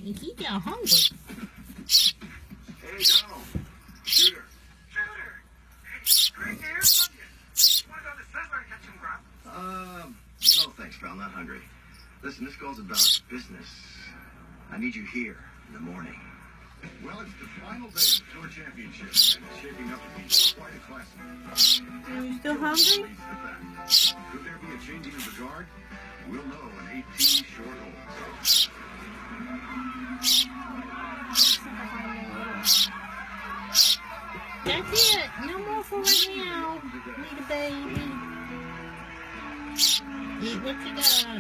He got hungry. Hey, Donald. Shooter. Great to hear from you. Want to go to the settler and get some grub? No thanks, pal. Not hungry. Listen, this call's about business. I need you here in the morning. Well, it's the final day of the Tour Championship, and it's shaping up to be quite a classic. Are you still hungry? Could there be a changing of the guard? We'll know in 18 short holes. That's it. No more for right now. Need a baby. Eat what you got.